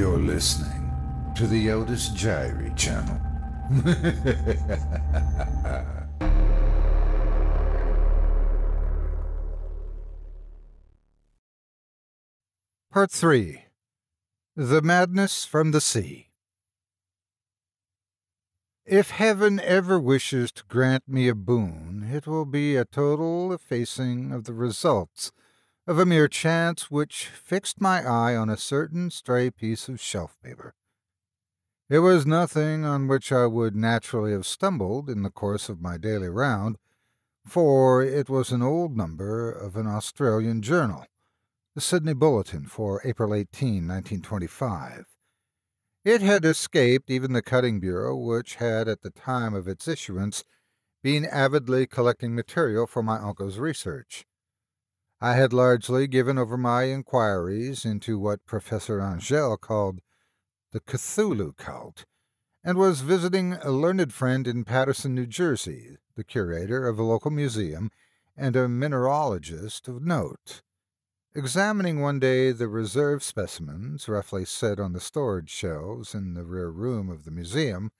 You're listening to the Otis Jiry channel. Part 3. The Madness from the Sea. If heaven ever wishes to grant me a boon, it will be a total effacing of the results of a mere chance which fixed my eye on a certain stray piece of shelf paper. It was nothing on which I would naturally have stumbled in the course of my daily round, for it was an old number of an Australian journal, the Sydney Bulletin for April 18, 1925. It had escaped even the Cutting Bureau, which had, at the time of its issuance, been avidly collecting material for my uncle's research. I had largely given over my inquiries into what Professor Angel called the Cthulhu cult, and was visiting a learned friend in Paterson, New Jersey, the curator of a local museum and a mineralogist of note. Examining one day the reserve specimens roughly set on the storage shelves in the rear room of the museum,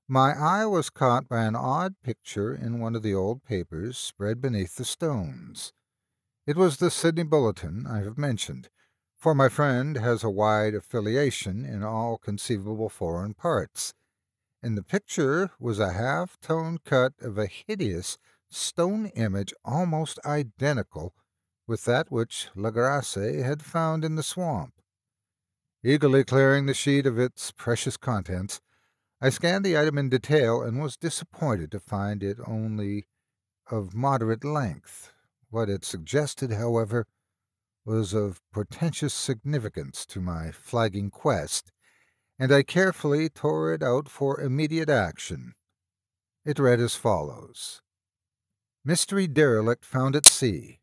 my eye was caught by an odd picture in one of the old papers spread beneath the stones. It was the Sydney Bulletin I have mentioned, for my friend has a wide affiliation in all conceivable foreign parts, and the picture was a half-tone cut of a hideous stone image almost identical with that which Legrasse had found in the swamp. Eagerly clearing the sheet of its precious contents, I scanned the item in detail and was disappointed to find it only of moderate length. What it suggested, however, was of portentous significance to my flagging quest, and I carefully tore it out for immediate action. It read as follows: Mystery derelict found at sea.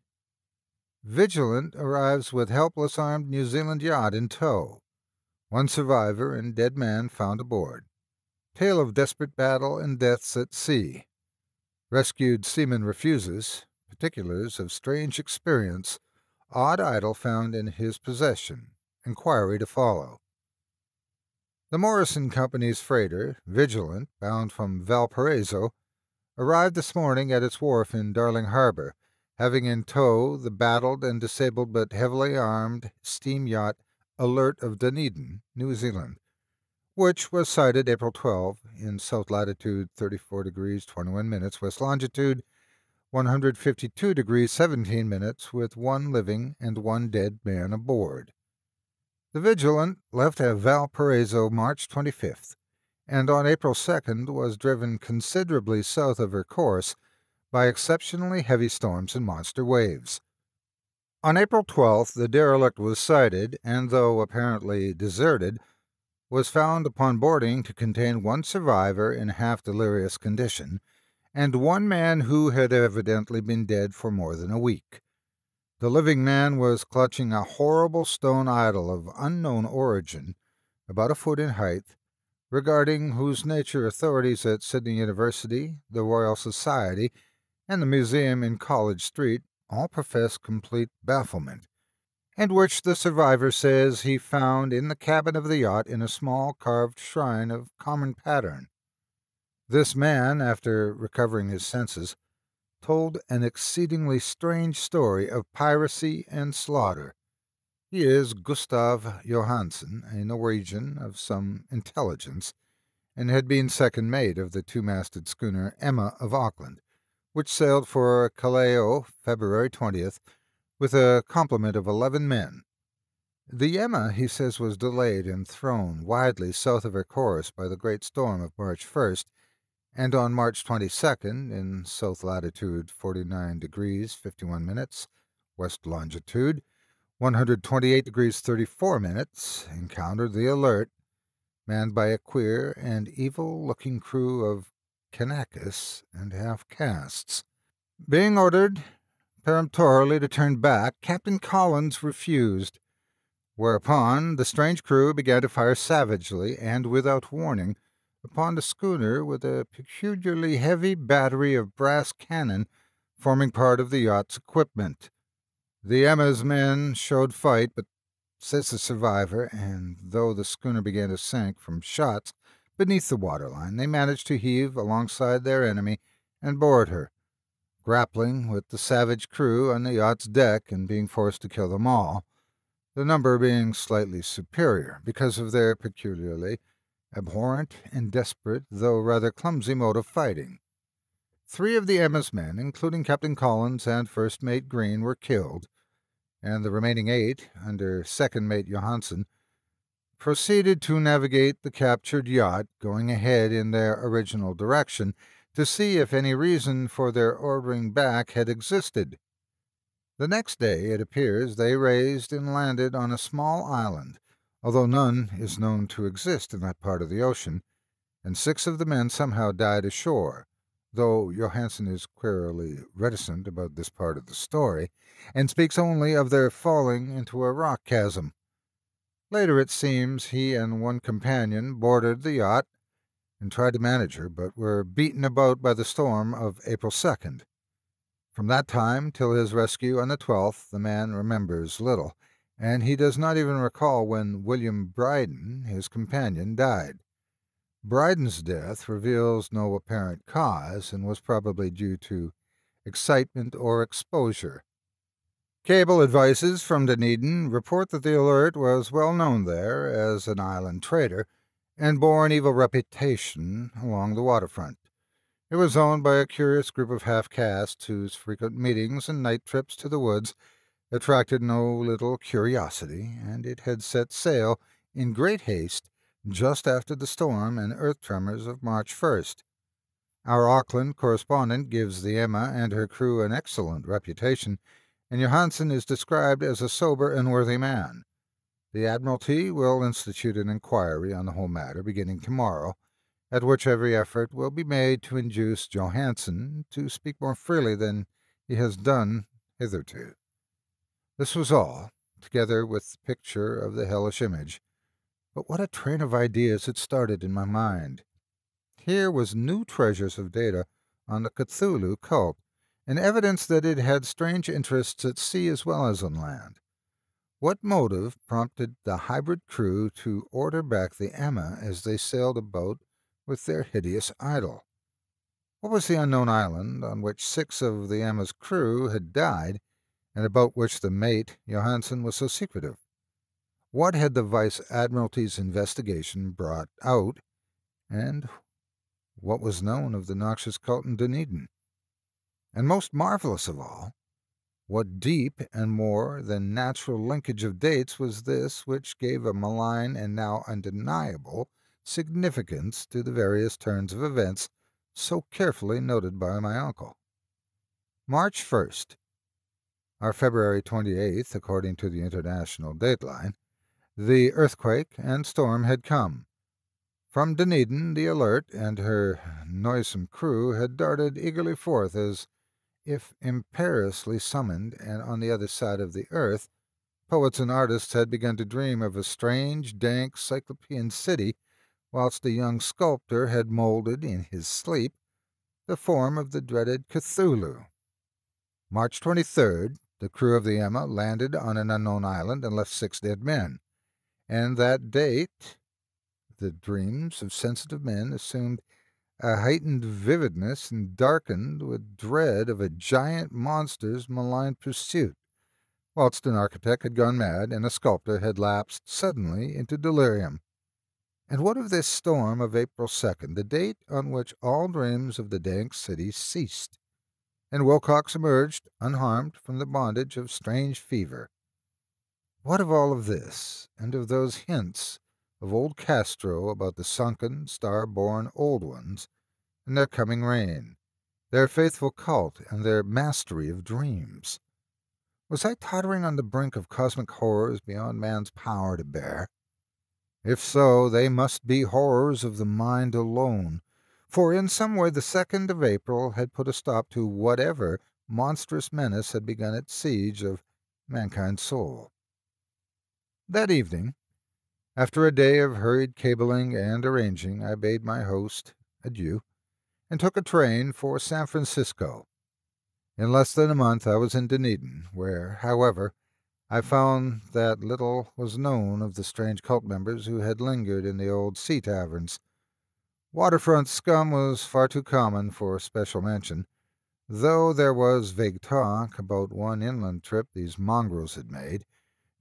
Vigilant arrives with helpless armed New Zealand yacht in tow. One survivor and dead man found aboard. Tale of desperate battle and deaths at sea. Rescued seaman refuses. Particulars of strange experience. Odd idol found in his possession. Inquiry to follow. The Morrison Company's freighter, Vigilant, bound from Valparaiso, arrived this morning at its wharf in Darling Harbor, having in tow the battled and disabled but heavily armed steam yacht Alert of Dunedin, New Zealand, which was sighted April 12 in south latitude 34 degrees 21 minutes, west longitude 152 degrees 17 minutes, with one living and one dead man aboard. The Vigilant left at Valparaiso March 25th, and on April 2nd was driven considerably south of her course by exceptionally heavy storms and monster waves. On April 12th, the derelict was sighted, and though apparently deserted, was found upon boarding to contain one survivor in half-delirious condition, and one man who had evidently been dead for more than a week. The living man was clutching a horrible stone idol of unknown origin, about a foot in height, regarding whose nature authorities at Sydney University, the Royal Society, and the museum in College Street all profess complete bafflement, and which the survivor says he found in the cabin of the yacht in a small carved shrine of common pattern. This man, after recovering his senses, told an exceedingly strange story of piracy and slaughter. He is Gustav Johansen, a Norwegian of some intelligence, and had been second mate of the two-masted schooner Emma of Auckland, which sailed for Callao February 20th with a complement of 11 men. The Emma, he says, was delayed and thrown widely south of her course by the great storm of March 1st, and on March 22nd, in south latitude 49 degrees 51 minutes, west longitude 128 degrees 34 minutes, encountered the Alert, manned by a queer and evil-looking crew of Kanakis and half-castes. Being ordered peremptorily to turn back, Captain Collins refused, whereupon the strange crew began to fire savagely and without warning upon the schooner with a peculiarly heavy battery of brass cannon forming part of the yacht's equipment. The Emma's men showed fight, but says the survivor, and though the schooner began to sink from shots beneath the waterline, they managed to heave alongside their enemy and board her, grappling with the savage crew on the yacht's deck and being forced to kill them all, the number being slightly superior because of their peculiarly abhorrent and desperate, though rather clumsy mode of fighting. 3 of the Emma's men, including Captain Collins and First Mate Green, were killed, and the remaining 8, under Second Mate Johansen, proceeded to navigate the captured yacht, going ahead in their original direction to see if any reason for their ordering back had existed. The next day, it appears, they raised and landed on a small island, although none is known to exist in that part of the ocean, and 6 of the men somehow died ashore, though Johansen is queerly reticent about this part of the story, and speaks only of their falling into a rock chasm. Later, it seems, he and one companion boarded the yacht and tried to manage her, but were beaten about by the storm of April 2nd. From that time till his rescue on the 12th, the man remembers little, and he does not even recall when William Bryden, his companion, died. Bryden's death reveals no apparent cause and was probably due to excitement or exposure. Cable advices from Dunedin report that the Alert was well known there as an island trader and bore an evil reputation along the waterfront. It was owned by a curious group of half-castes whose frequent meetings and night trips to the woods attracted no little curiosity, and it had set sail in great haste just after the storm and earth tremors of March 1st. Our Auckland correspondent gives the Emma and her crew an excellent reputation, and Johansen is described as a sober and worthy man. The Admiralty will institute an inquiry on the whole matter beginning tomorrow, at which every effort will be made to induce Johansen to speak more freely than he has done hitherto. This was all, together with the picture of the hellish image. But what a train of ideas had started in my mind. Here was new treasures of data on the Cthulhu cult, and evidence that it had strange interests at sea as well as on land. What motive prompted the hybrid crew to order back the Emma as they sailed about with their hideous idol? What was the unknown island on which 6 of the Emma's crew had died, and about which the mate, Johansen, was so secretive? What had the Vice Admiralty's investigation brought out, and what was known of the noxious cult in Dunedin? And most marvelous of all, what deep and more than natural linkage of dates was this which gave a malign and now undeniable significance to the various turns of events so carefully noted by my uncle? March 1st, or February 28th, according to the international dateline, the earthquake and storm had come. From Dunedin, the Alert and her noisome crew had darted eagerly forth as if imperiously summoned, and on the other side of the earth, poets and artists had begun to dream of a strange, dank, cyclopean city, whilst the young sculptor had moulded in his sleep the form of the dreaded Cthulhu. March 23rd, the crew of the Emma landed on an unknown island and left 6 dead men, and that date the dreams of sensitive men assumed a heightened vividness and darkened with dread of a giant monster's malign pursuit, whilst an architect had gone mad and a sculptor had lapsed suddenly into delirium. And what of this storm of April 2nd, the date on which all dreams of the dank city ceased, and Wilcox emerged unharmed from the bondage of strange fever? What of all of this, and of those hints of old Castro about the sunken, star-born old ones and their coming reign, their faithful cult and their mastery of dreams? Was I tottering on the brink of cosmic horrors beyond man's power to bear? If so, they must be horrors of the mind alone, for in some way the 2nd of April had put a stop to whatever monstrous menace had begun its siege of mankind's soul. That evening, after a day of hurried cabling and arranging, I bade my host adieu and took a train for San Francisco. In less than a month I was in Dunedin, where, however, I found that little was known of the strange cult members who had lingered in the old sea taverns. Waterfront scum was far too common for special mention, though there was vague talk about one inland trip these mongrels had made,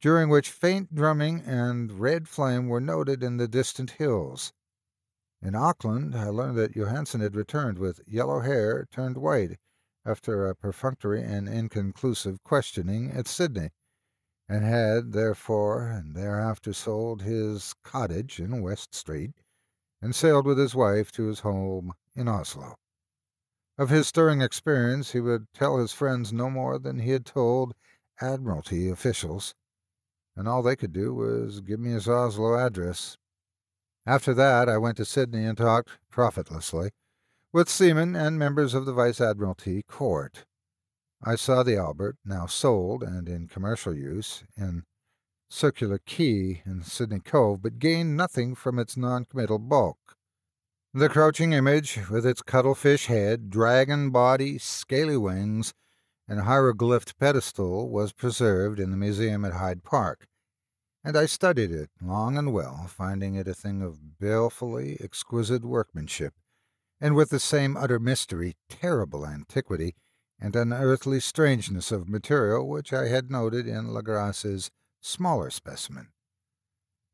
during which faint drumming and red flame were noted in the distant hills. In Auckland, I learned that Johansen had returned with yellow hair turned white after a perfunctory and inconclusive questioning at Sydney, and had therefore and thereafter sold his cottage in West Street and sailed with his wife to his home in Oslo. Of his stirring experience he would tell his friends no more than he had told Admiralty officials, and all they could do was give me his Oslo address. After that I went to Sydney and talked, profitlessly, with seamen and members of the Vice Admiralty Court. I saw the Albert, now sold and in commercial use, in Circular Quay in Sydney Cove, but gained nothing from its non-committal bulk. The crouching image, with its cuttlefish head, dragon body, scaly wings, and hieroglyphed pedestal, was preserved in the museum at Hyde Park, and I studied it long and well, finding it a thing of balefully exquisite workmanship, and with the same utter mystery, terrible antiquity, and unearthly strangeness of material which I had noted in Lagrasse's smaller specimen.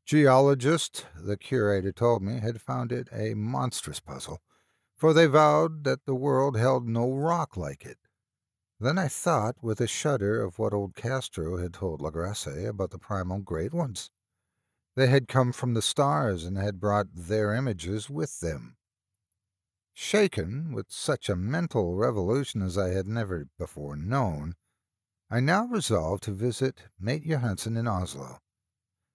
Geologists, the curator told me, had found it a monstrous puzzle, for they vowed that the world held no rock like it. Then I thought with a shudder of what old Castro had told Lagrasse about the primal great ones. They had come from the stars and had brought their images with them. Shaken with such a mental revolution as I had never before known, I now resolved to visit Mate Johansen in Oslo.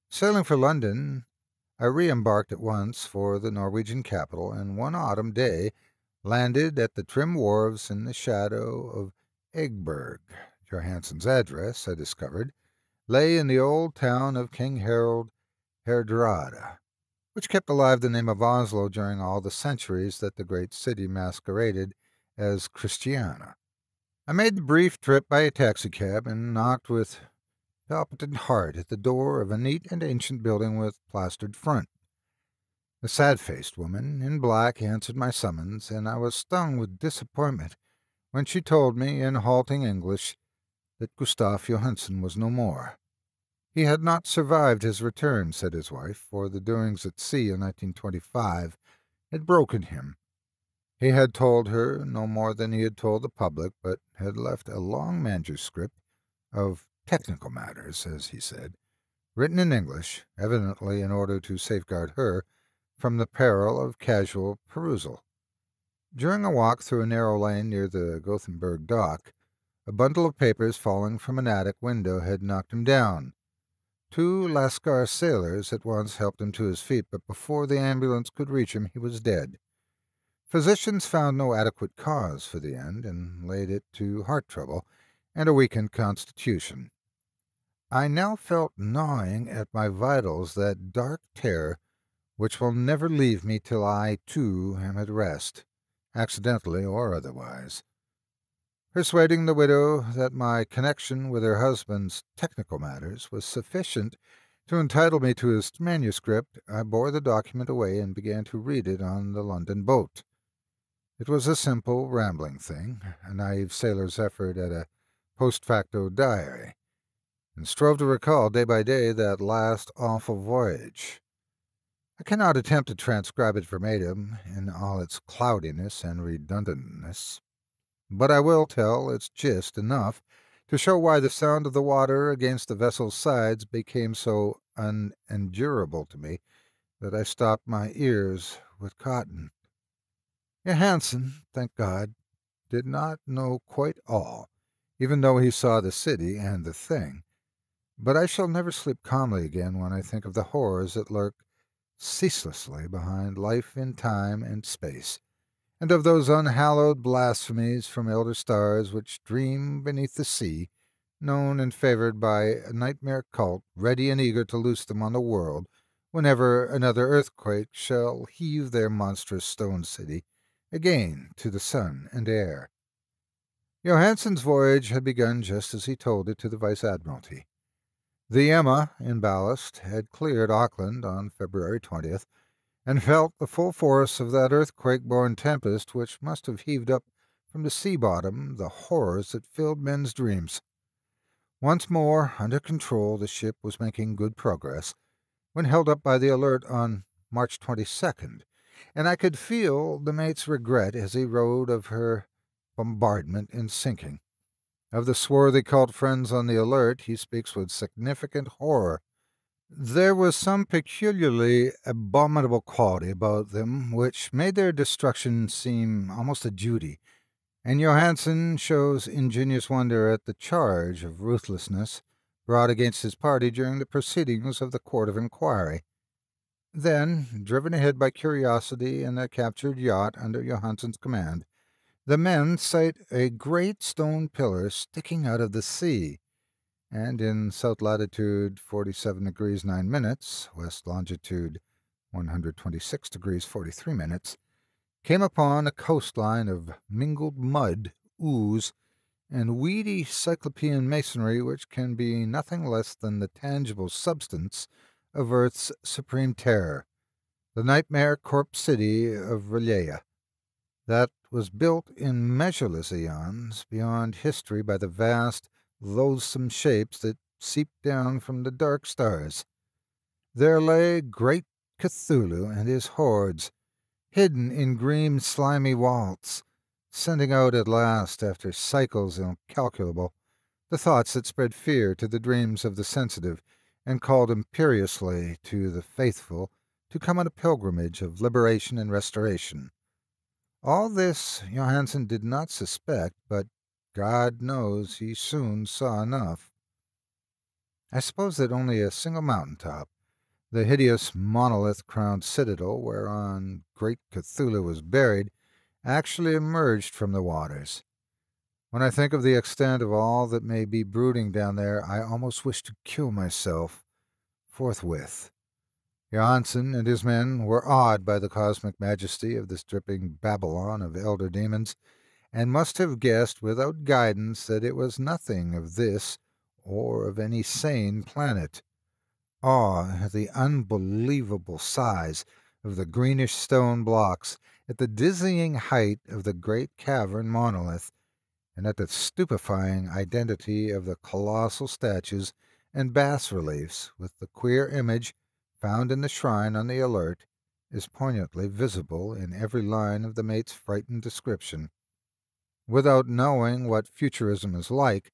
Sailing for London, I re-embarked at once for the Norwegian capital, and one autumn day landed at the trim wharves in the shadow of Egberg. Johansen's address, I discovered, lay in the old town of King Harold Herdrada, which kept alive the name of Oslo during all the centuries that the great city masqueraded as Christiana. I made the brief trip by a taxicab and knocked with palpitant heart at the door of a neat and ancient building with plastered front. A sad-faced woman in black answered my summons, and I was stung with disappointment when she told me in halting English that Gustav Johansen was no more. He had not survived his return, said his wife, for the doings at sea in 1925 had broken him. He had told her no more than he had told the public, but had left a long manuscript of technical matters, as he said, written in English, evidently in order to safeguard her from the peril of casual perusal. During a walk through a narrow lane near the Gothenburg dock, a bundle of papers falling from an attic window had knocked him down. Two Lascar sailors at once helped him to his feet, but before the ambulance could reach him he was dead. Physicians found no adequate cause for the end, and laid it to heart trouble and a weakened constitution. I now felt gnawing at my vitals that dark terror which will never leave me till I, too, am at rest, accidentally or otherwise. Persuading the widow that my connection with her husband's technical matters was sufficient to entitle me to his manuscript, I bore the document away and began to read it on the London boat. It was a simple, rambling thing, a naive sailor's effort at a post facto diary, and strove to recall day by day that last awful voyage. I cannot attempt to transcribe it verbatim in all its cloudiness and redundantness, but I will tell its gist enough to show why the sound of the water against the vessel's sides became so unendurable to me that I stopped my ears with cotton. Johansen, thank God, did not know quite all, even though he saw the city and the thing. But I shall never sleep calmly again when I think of the horrors that lurk ceaselessly behind life in time and space, and of those unhallowed blasphemies from elder stars which dream beneath the sea, known and favored by a nightmare cult ready and eager to loose them on the world whenever another earthquake shall heave their monstrous stone city again to the sun and air. Johansen's voyage had begun just as he told it to the Vice Admiralty. The Emma, in ballast, had cleared Auckland on February 20th, and felt the full force of that earthquake-born tempest which must have heaved up from the sea bottom the horrors that filled men's dreams. Once more under control, the ship was making good progress when held up by the Alert on March 22nd, and I could feel the mate's regret as he wrote of her bombardment in sinking. Of the swarthy cult friends on the Alert, he speaks with significant horror. There was some peculiarly abominable quality about them which made their destruction seem almost a duty, and Johansen shows ingenious wonder at the charge of ruthlessness brought against his party during the proceedings of the Court of Inquiry. Then, driven ahead by curiosity in a captured yacht under Johansen's command, the men sight a great stone pillar sticking out of the sea, and in south latitude 47 degrees 9 minutes, west longitude 126 degrees 43 minutes, came upon a coastline of mingled mud, ooze, and weedy cyclopean masonry which can be nothing less than the tangible substance of Earth's supreme terror, the nightmare corpse city of Relea, that was built in measureless eons beyond history by the vast, loathsome shapes that seeped down from the dark stars. There lay great Cthulhu and his hordes, hidden in green slimy vaults, sending out at last, after cycles incalculable, the thoughts that spread fear to the dreams of the sensitive, and called imperiously to the faithful to come on a pilgrimage of liberation and restoration. All this Johansen did not suspect, but God knows he soon saw enough. I suppose that only a single mountain-top, the hideous monolith-crowned citadel whereon great Cthulhu was buried, actually emerged from the waters. When I think of the extent of all that may be brooding down there, I almost wish to kill myself forthwith. Johansen and his men were awed by the cosmic majesty of this dripping Babylon of elder demons, and must have guessed without guidance that it was nothing of this or of any sane planet. Awe at the unbelievable size of the greenish stone blocks, at the dizzying height of the great cavern monolith, and at the stupefying identity of the colossal statues and bas-reliefs with the queer image found in the shrine on the Alert, is poignantly visible in every line of the mate's frightened description. Without knowing what futurism is like,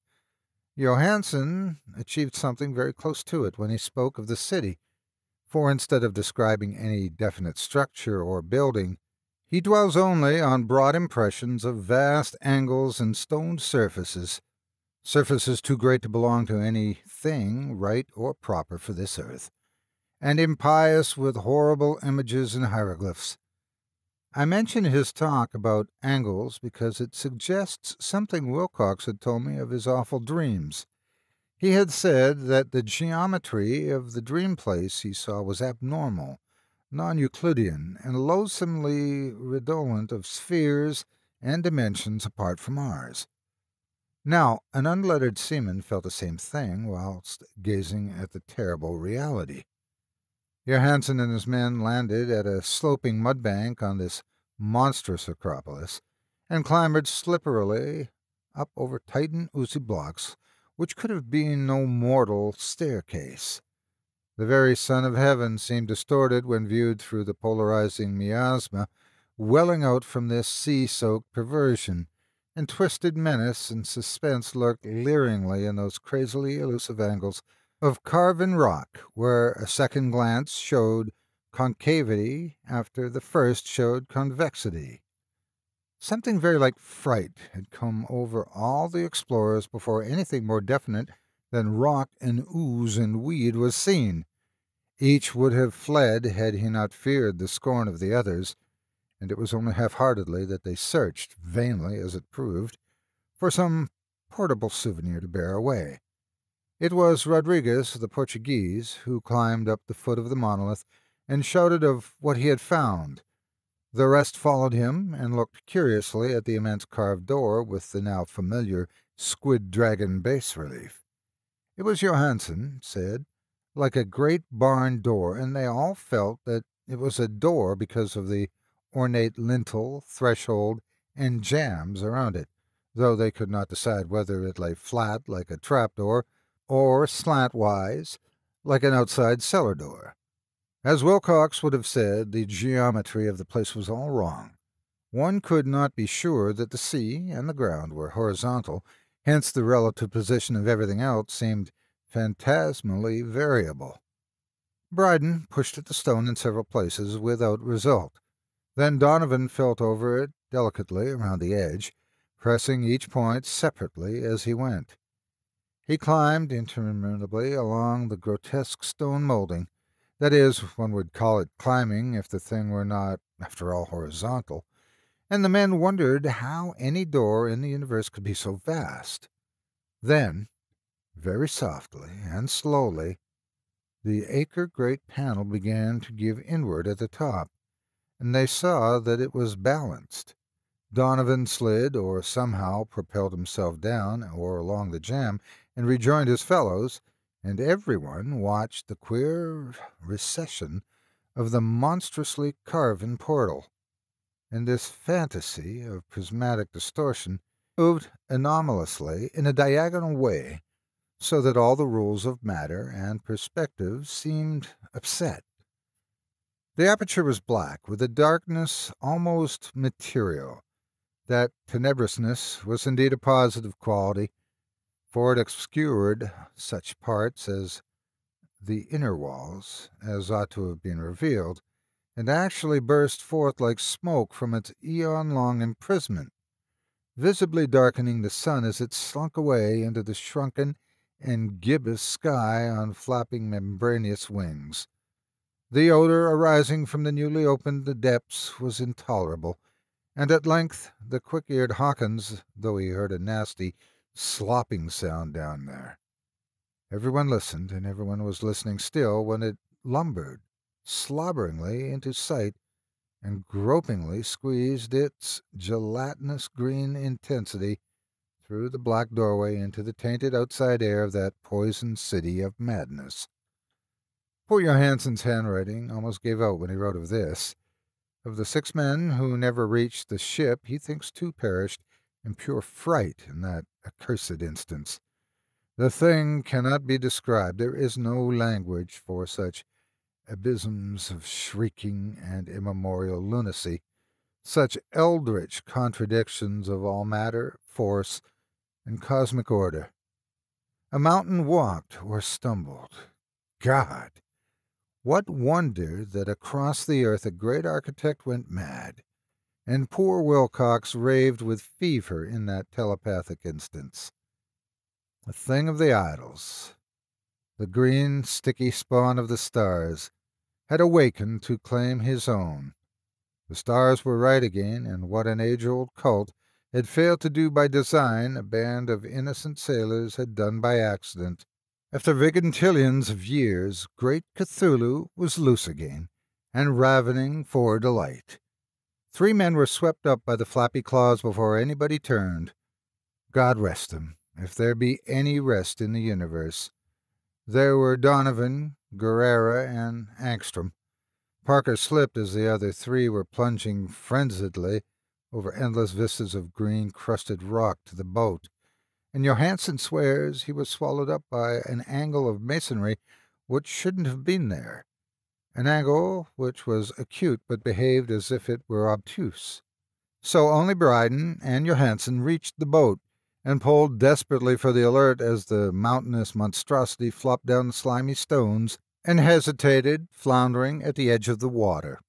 Johansen achieved something very close to it when he spoke of the city, for instead of describing any definite structure or building, he dwells only on broad impressions of vast angles and stone surfaces, surfaces too great to belong to any thing right or proper for this earth, and impious with horrible images and hieroglyphs. I mention his talk about angles because it suggests something Wilcox had told me of his awful dreams. He had said that the geometry of the dream place he saw was abnormal, non-Euclidean, and loathsomely redolent of spheres and dimensions apart from ours. Now, an unlettered seaman felt the same thing whilst gazing at the terrible reality. Johansen and his men landed at a sloping mud-bank on this monstrous acropolis, and clambered slipperily up over tight and oozy blocks, which could have been no mortal staircase. The very sun of heaven seemed distorted when viewed through the polarizing miasma welling out from this sea-soaked perversion, and twisted menace and suspense lurked leeringly in those crazily elusive angles of carven rock, where a second glance showed concavity after the first showed convexity. Something very like fright had come over all the explorers before anything more definite than rock and ooze and weed was seen. Each would have fled had he not feared the scorn of the others, and it was only half-heartedly that they searched, vainly as it proved, for some portable souvenir to bear away. It was Rodriguez, the Portuguese, who climbed up the foot of the monolith and shouted of what he had found. The rest followed him and looked curiously at the immense carved door with the now familiar squid-dragon bas-relief. It was Johansen, said, like a great barn door, and they all felt that it was a door because of the ornate lintel, threshold, and jambs around it, though they could not decide whether it lay flat like a trapdoor or slantwise like an outside cellar door. As Wilcox would have said, the geometry of the place was all wrong. One could not be sure that the sea and the ground were horizontal, hence the relative position of everything else seemed phantasmally variable. Bryden pushed at the stone in several places without result. Then Donovan felt over it delicately around the edge, pressing each point separately as he went. He climbed interminably along the grotesque stone molding. That is, one would call it climbing if the thing were not, after all, horizontal. And the men wondered how any door in the universe could be so vast. Then, very softly and slowly, the acre-great panel began to give inward at the top, and they saw that it was balanced. Donovan slid, or somehow propelled himself down or along the jamb, and rejoined his fellows, and everyone watched the queer recession of the monstrously carven portal. And this fantasy of prismatic distortion moved anomalously in a diagonal way, so that all the rules of matter and perspective seemed upset. The aperture was black, with a darkness almost material. That tenebrousness was indeed a positive quality, for it obscured such parts as the inner walls as ought to have been revealed, and actually burst forth like smoke from its eon-long imprisonment, visibly darkening the sun as it slunk away into the shrunken and gibbous sky on flapping membranous wings. The odor arising from the newly opened depths was intolerable, and at length the quick-eared Hawkins, though he heard a nasty slopping sound down there. Everyone listened, and everyone was listening still when it lumbered slobberingly into sight and gropingly squeezed its gelatinous green intensity through the black doorway into the tainted outside air of that poisoned city of madness. Poor Johansen's handwriting almost gave out when he wrote of this. Of the 6 men who never reached the ship, he thinks 2 perished in pure fright in that accursed instance. The thing cannot be described. There is no language for such abysms of shrieking and immemorial lunacy, such eldritch contradictions of all matter, force, and cosmic order. A mountain walked or stumbled. God! What wonder that across the earth a great architect went mad, and poor Wilcox raved with fever in that telepathic instance. A thing of the idols, the green, sticky spawn of the stars, had awakened to claim his own. The stars were right again, and what an age-old cult had failed to do by design, a band of innocent sailors had done by accident. After vigintillions of years, great Cthulhu was loose again, and ravening for delight. 3 men were swept up by the flappy claws before anybody turned. God rest them, if there be any rest in the universe. There were Donovan, Guerrera, and Angstrom. Parker slipped as the other 3 were plunging frenziedly over endless vistas of green-crusted rock to the boat, and Johansen swears he was swallowed up by an angle of masonry which shouldn't have been there, an angle which was acute but behaved as if it were obtuse. So only Bryden and Johansen reached the boat, and pulled desperately for the Alert as the mountainous monstrosity flopped down the slimy stones and hesitated, floundering at the edge of the water.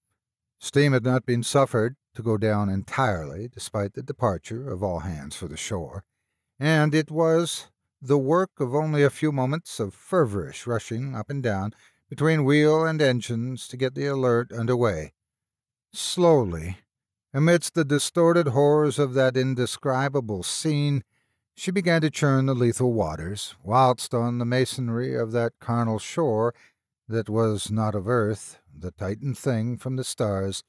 Steam had not been suffered to go down entirely, despite the departure of all hands for the shore, and it was the work of only a few moments of feverish rushing up and down between wheel and engines to get the Alert under way. Slowly, amidst the distorted horrors of that indescribable scene, she began to churn the lethal waters, whilst on the masonry of that carnal shore that was not of earth, the Titan thing from the stars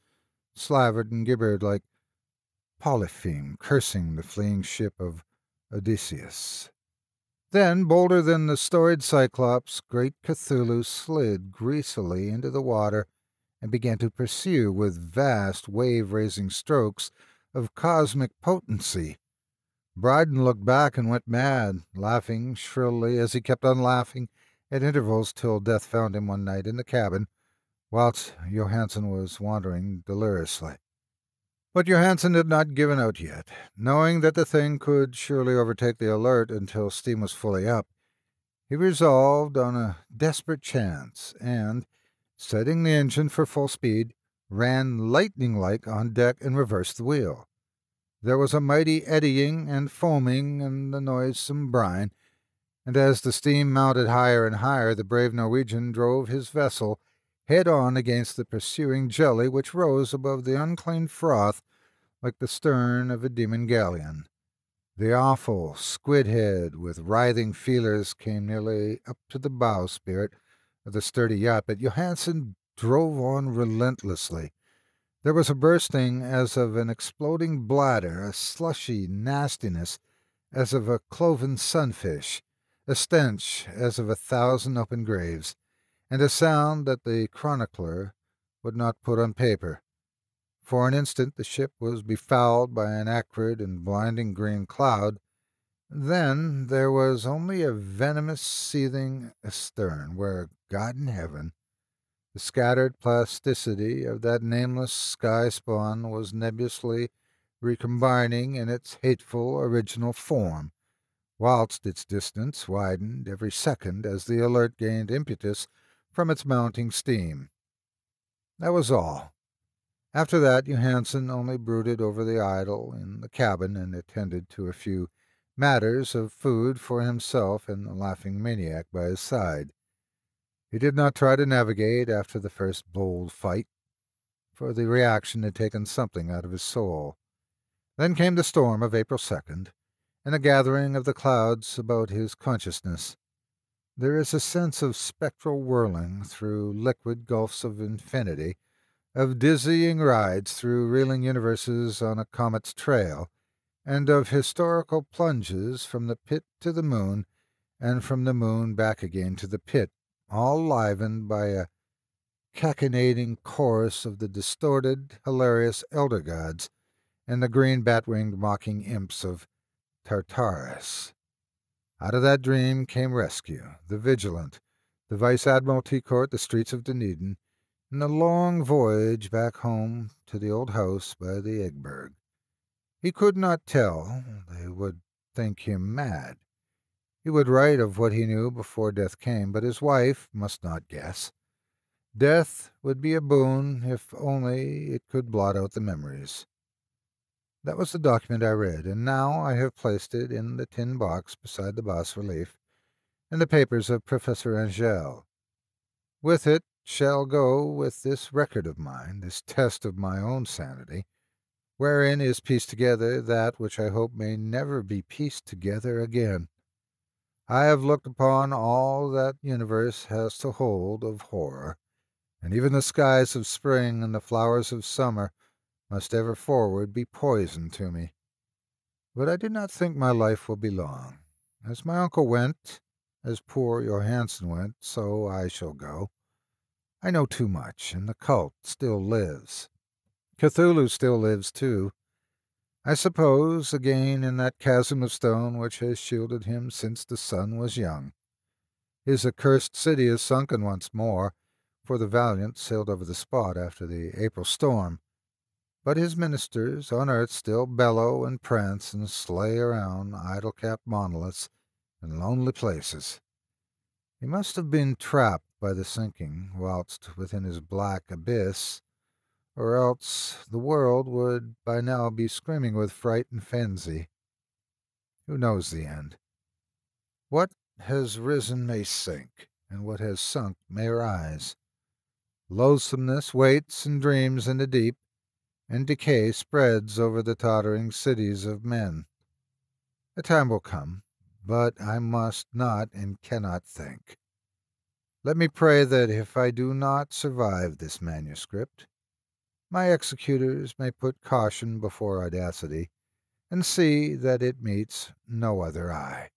slavered and gibbered like Polypheme cursing the fleeing ship of Odysseus. Then, bolder than the storied Cyclops, great Cthulhu slid greasily into the water and began to pursue with vast wave-raising strokes of cosmic potency. Bryden looked back and went mad, laughing shrilly as he kept on laughing at intervals till death found him one night in the cabin, whilst Johansen was wandering deliriously. But Johansen had not given out yet. Knowing that the thing could surely overtake the Alert until steam was fully up, he resolved on a desperate chance, and, setting the engine for full speed, ran lightning-like on deck and reversed the wheel. There was a mighty eddying and foaming in the noisome brine, and as the steam mounted higher and higher, the brave Norwegian drove his vessel head-on against the pursuing jelly which rose above the unclean froth like the stern of a demon galleon. The awful squid head with writhing feelers came nearly up to the bowsprit of the sturdy yacht, but Johansen drove on relentlessly. There was a bursting as of an exploding bladder, a slushy nastiness as of a cloven sunfish, a stench as of 1,000 open graves, and a sound that the chronicler would not put on paper. For an instant the ship was befouled by an acrid and blinding green cloud. Then there was only a venomous seething astern, where, God in heaven, the scattered plasticity of that nameless sky-spawn was nebulously recombining in its hateful original form, whilst its distance widened every second as the Alert gained impetus from its mounting steam. That was all. After that, Johansen only brooded over the idol in the cabin and attended to a few matters of food for himself and the laughing maniac by his side. He did not try to navigate after the first bold fight, for the reaction had taken something out of his soul. Then came the storm of April 2nd, and a gathering of the clouds about his consciousness. There is a sense of spectral whirling through liquid gulfs of infinity, of dizzying rides through reeling universes on a comet's trail, and of historical plunges from the pit to the moon, and from the moon back again to the pit, all livened by a cachinnating chorus of the distorted, hilarious elder gods, and the green bat-winged mocking imps of Tartarus. Out of that dream came rescue, the Vigilant, the Vice-Admiralty Court, the streets of Dunedin, and a long voyage back home to the old house by the Eggberg. He could not tell. They would think him mad. He would write of what he knew before death came, but his wife must not guess. Death would be a boon if only it could blot out the memories. That was the document I read, and now I have placed it in the tin box beside the bas-relief and the papers of Professor Angell. With it shall go with this record of mine, this test of my own sanity, wherein is pieced together that which I hope may never be pieced together again. I have looked upon all that universe has to hold of horror, and even the skies of spring and the flowers of summer must ever forward be poison to me. But I do not think my life will be long. As my uncle went, as poor Johansen went, so I shall go. I know too much, and the cult still lives. Cthulhu still lives, too. I suppose, again, in that chasm of stone which has shielded him since the sun was young. His accursed city is sunken once more, for the Valiant sailed over the spot after the April storm. But his ministers on earth still bellow and prance and slay around idol-capped monoliths in lonely places. He must have been trapped by the sinking whilst within his black abyss, or else the world would by now be screaming with fright and frenzy. Who knows the end? What has risen may sink, and what has sunk may rise. Loathsomeness waits and dreams in the deep, and decay spreads over the tottering cities of men. A time will come, but I must not and cannot think. Let me pray that if I do not survive this manuscript, my executors may put caution before audacity, and see that it meets no other eye.